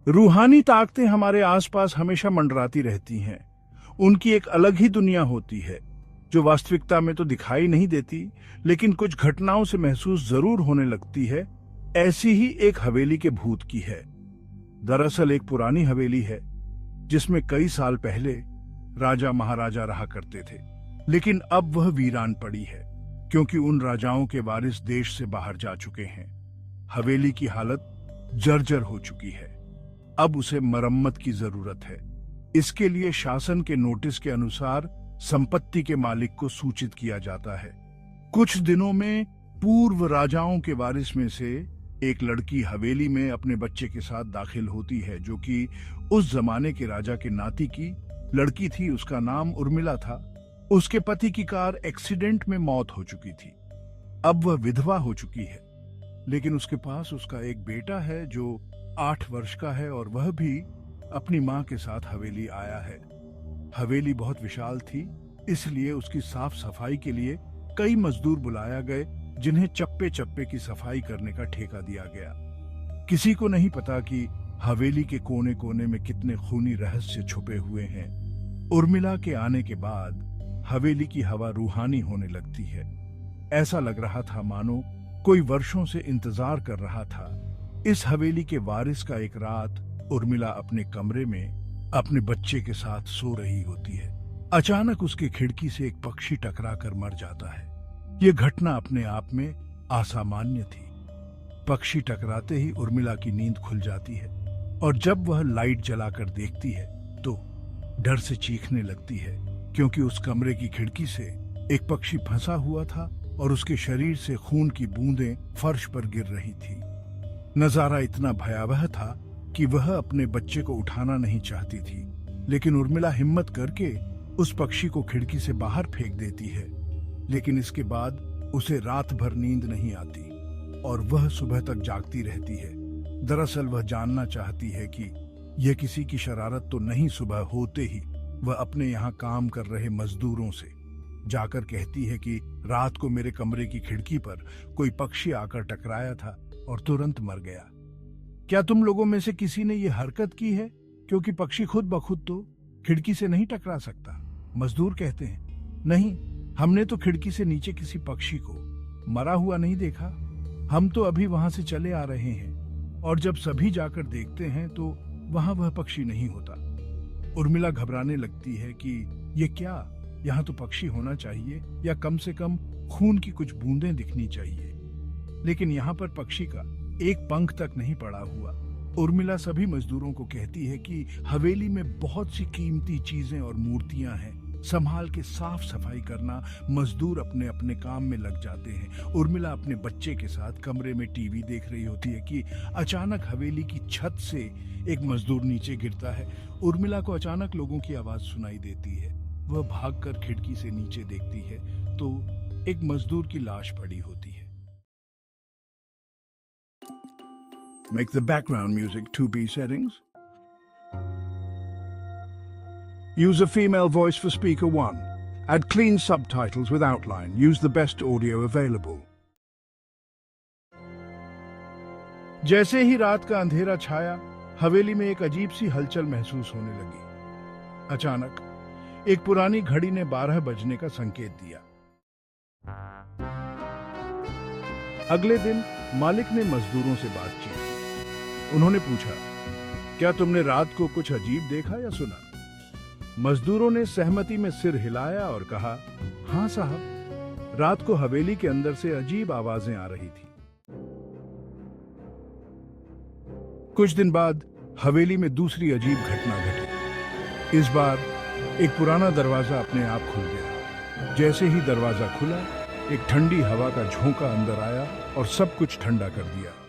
रूहानी ताकतें हमारे आसपास हमेशा मंडराती रहती हैं। उनकी एक अलग ही दुनिया होती है जो वास्तविकता में तो दिखाई नहीं देती, लेकिन कुछ घटनाओं से महसूस जरूर होने लगती है। ऐसी ही एक हवेली के भूत की है। दरअसल एक पुरानी हवेली है जिसमें कई साल पहले राजा महाराजा रहा करते थे, लेकिन अब वह वीरान पड़ी है क्योंकि उन राजाओं के वारिस देश से बाहर जा चुके हैं। हवेली की हालत जर्जर हो चुकी है। अब उसे मरम्मत की जरूरत है। इसके लिए शासन के नोटिस के अनुसार संपत्ति के मालिक को सूचित किया जाता है। कुछ दिनों में पूर्व राजाओं के वारिस में से एक लड़की हवेली में अपने बच्चे के साथ दाखिल होती है, जो कि उस जमाने के राजा के नाती की लड़की थी। उसका नाम उर्मिला था। उसके पति की कार एक्सीडेंट में मौत हो चुकी थी। अब वह विधवा हो चुकी है, लेकिन उसके पास उसका एक बेटा है जो 8 वर्ष का है और वह भी अपनी मां के साथ हवेली आया है। हवेली बहुत विशाल थी, इसलिए उसकी साफ सफाई के लिए कई मजदूर बुलाया गए, जिन्हें चप्पे चप्पे की सफाई करने का ठेका दिया गया। किसी को नहीं पता कि हवेली के कोने कोने में कितने खूनी रहस्य छुपे हुए हैं। उर्मिला के आने के बाद हवेली की हवा रूहानी होने लगती है। ऐसा लग रहा था मानो कोई वर्षों से इंतजार कर रहा था। इस हवेली के वारिस का एक रात उर्मिला अपने कमरे में अपने बच्चे के साथ सो रही होती है। अचानक उसके खिड़की से एक पक्षी टकरा कर मर जाता है। यह घटना अपने आप में असामान्य थी। पक्षी टकराते ही उर्मिला की नींद खुल जाती है और जब वह लाइट जलाकर देखती है तो डर से चीखने लगती है, क्योंकि उस कमरे की खिड़की से एक पक्षी फंसा हुआ था और उसके शरीर से खून की बूंदें फर्श पर गिर रही थी। नजारा इतना भयावह था कि वह अपने बच्चे को उठाना नहीं चाहती थी, लेकिन उर्मिला हिम्मत करके उस पक्षी को खिड़की से बाहर फेंक देती है। लेकिन इसके बाद उसे रात भर नींद नहीं आती और वह सुबह तक जागती रहती है। दरअसल वह जानना चाहती है कि यह किसी की शरारत तो नहीं। सुबह होते ही वह अपने यहाँ काम कर रहे मजदूरों से जाकर कहती है कि रात को मेरे कमरे की खिड़की पर कोई पक्षी आकर टकराया था और तुरंत मर गया। क्या तुम लोगों में से किसी ने यह हरकत की है? क्योंकि पक्षी खुद ब खुद तो खिड़की से नहीं टकरा सकता। मजदूर कहते हैं, नहीं, हमने तो खिड़की से नीचे किसी पक्षी को मरा हुआ नहीं देखा। हम तो अभी वहां से चले आ रहे हैं और जब सभी जाकर देखते हैं तो वहां वह पक्षी नहीं होता। उर्मिला घबराने लगती है कि ये क्या, यहाँ तो पक्षी होना चाहिए या कम से कम खून की कुछ बूंदें दिखनी चाहिए, लेकिन यहाँ पर पक्षी का एक पंख तक नहीं पड़ा हुआ। उर्मिला सभी मजदूरों को कहती है कि हवेली में बहुत सी कीमती चीजें और मूर्तियां हैं, संभाल के साफ सफाई करना। मजदूर अपने अपने काम में लग जाते हैं। उर्मिला अपने बच्चे के साथ कमरे में टीवी देख रही होती है कि अचानक हवेली की छत से एक मजदूर नीचे गिरता है। उर्मिला को अचानक लोगों की आवाज सुनाई देती है। वह भागकर खिड़की से नीचे देखती है तो एक मजदूर की लाश पड़ी होती है। Make the background music 2B settings. Use a female voice for speaker 1. Add clean subtitles with outline. Use the best audio available. जैसे ही रात का अंधेरा छाया, हवेली में एक अजीब सी हलचल महसूस होने लगी। अचानक एक पुरानी घड़ी ने 12 बजने का संकेत दिया। अगले दिन मालिक ने मजदूरों से बातचीत की। उन्होंने पूछा, क्या तुमने रात को कुछ अजीब देखा या सुना? मजदूरों ने सहमति में सिर हिलाया और कहा, हाँ साहब, रात को हवेली के अंदर से अजीब आवाजें आ रही थी। कुछ दिन बाद हवेली में दूसरी अजीब घटना घटी। इस बार एक पुराना दरवाजा अपने आप खुल गया। जैसे ही दरवाजा खुला, एक ठंडी हवा का झोंका अंदर आया और सब कुछ ठंडा कर दिया।